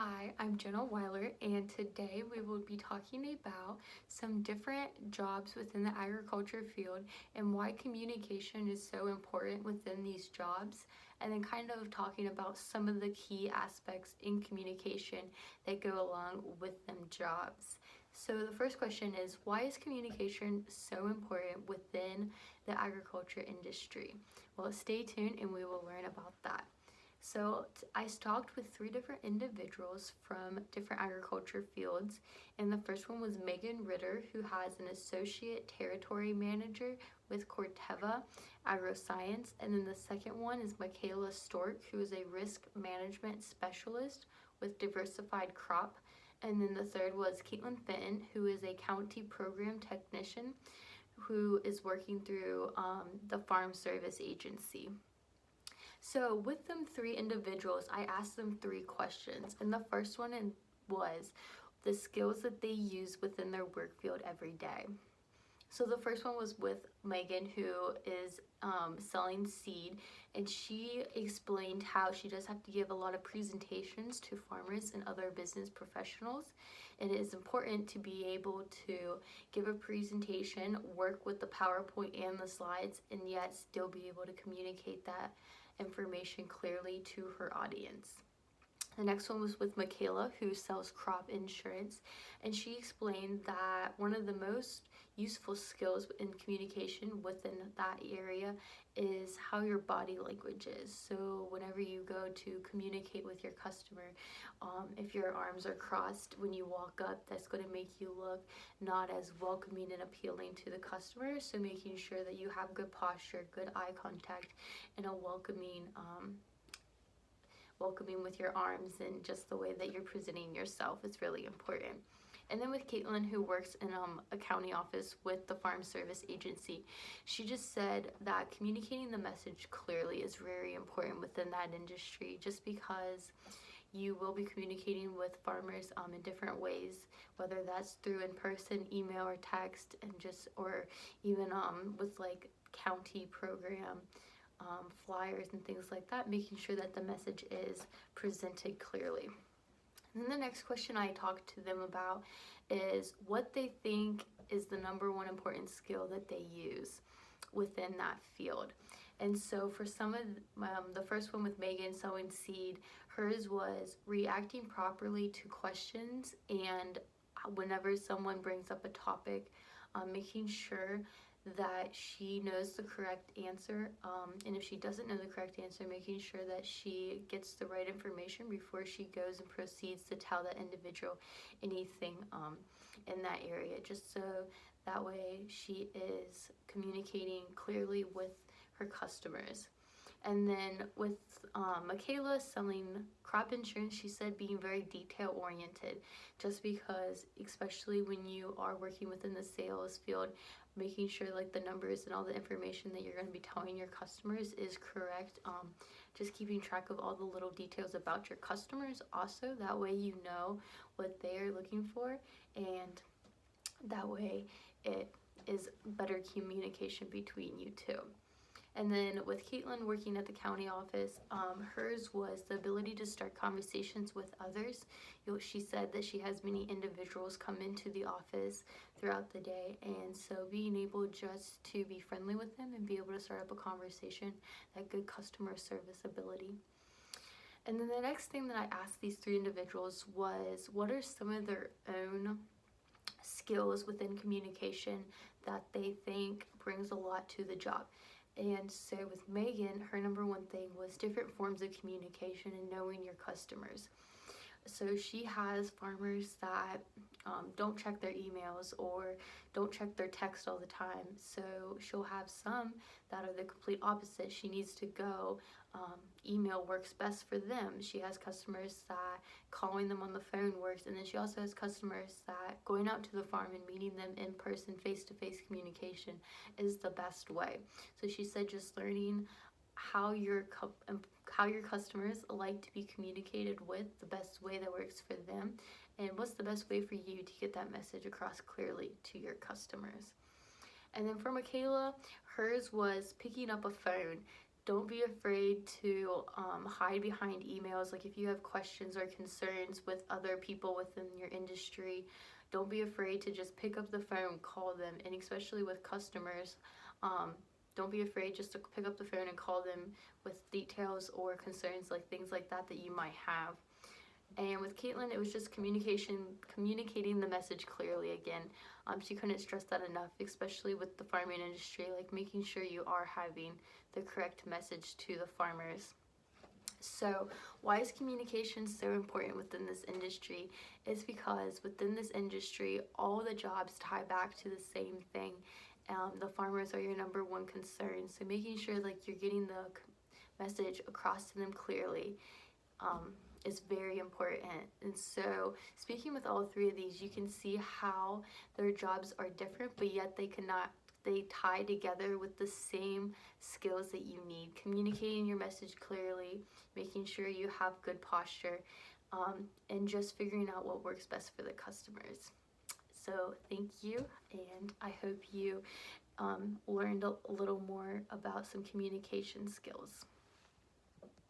Hi, I'm Jenna Weiler, and today we will be talking about some different jobs within the agriculture field and why communication is so important within these jobs, and then kind of talking about some of the key aspects in communication that go along with them jobs. So, the first question is, why is communication so important within the agriculture industry? Well, stay tuned and we will learn about that. So I talked with three different individuals from different agriculture fields, and the first one was Megan Ritter, who has an associate territory manager with Corteva Agroscience, and then the second one is Michaela Stork, who is a risk management specialist with Diversified Crop, and then the third was Caitlin Fenton, who is a county program technician who is working through the Farm Service Agency. So, with them three individuals, I asked them three questions. And the first one was the skills that they use within their work field every day. So, the first one was with Megan, who is selling seed, and she explained how she does have to give a lot of presentations to farmers and other business professionals. And it is important to be able to give a presentation, work with the PowerPoint and the slides, and yet still be able to communicate that information clearly to her audience. The next one was with Michaela, who sells crop insurance, and she explained that one of the most useful skills in communication within that area is how your body language is. So, whenever you go to communicate with your customer, if your arms are crossed when you walk up, that's going to make you look not as welcoming and appealing to the customer. So, making sure that you have good posture, good eye contact, and a welcoming with your arms and just the way that you're presenting yourself is really important. And then with Caitlin, who works in a county office with the Farm Service Agency, she just said that communicating the message clearly is very important within that industry, just because you will be communicating with farmers in different ways, whether that's through in-person, email, or text, and or even with like county program flyers and things like that, making sure that the message is presented clearly. And then the next question I talked to them about is what they think is the number one important skill that they use within that field. And so for some of the first one with Megan sowing seed, hers was reacting properly to questions, and whenever someone brings up a topic, making sure that she knows the correct answer, and if she doesn't know the correct answer, making sure that she gets the right information before she goes and proceeds to tell that individual anything in that area, just so that way she is communicating clearly with her customers. And then with Michaela selling crop insurance, she said being very detail oriented, just because, especially when you are working within the sales field, making sure like the numbers and all the information that you're going to be telling your customers is correct. Just keeping track of all the little details about your customers also, that way you know what they are looking for, and that way it is better communication between you two. And then with Caitlin working at the county office, hers was the ability to start conversations with others. She said that she has many individuals come into the office throughout the day, and so being able just to be friendly with them and be able to start up a conversation, that good customer service ability. And then the next thing that I asked these three individuals was, what are some of their own skills within communication that they think brings a lot to the job? And so with Megan, her number one thing was different forms of communication and knowing your customers. So she has farmers that don't check their emails or don't check their text all the time. So she'll have some that are the complete opposite. She needs to go. Email works best for them. She has customers that calling them on the phone works. And then she also has customers that going out to the farm and meeting them in person, face-to-face communication is the best way. So she said just learning how your customers like to be communicated with, the best way that works for them, and what's the best way for you to get that message across clearly to your customers. And then for Michaela, hers was picking up a phone. don't be afraid to hide behind emails. Like if you have questions or concerns with other people within your industry, don't be afraid to just pick up the phone, call them, and especially with customers, um, don't be afraid just to pick up the phone and call them with details or concerns, like things like that that you might have. And with Caitlin, it was just communicating the message clearly again. She couldn't stress that enough, especially with the farming industry, like making sure you are having the correct message to the farmers. So, why is communication so important within this industry? Is because within this industry, all the jobs tie back to the same thing. The farmers are your number one concern. So, making sure like you're getting the message across to them clearly is very important. And so, speaking with all three of these, you can see how their jobs are different, but yet they tie together with the same skills that you need. Communicating your message clearly, making sure you have good posture, and just figuring out what works best for the customers. So thank you, and I hope you learned a little more about some communication skills.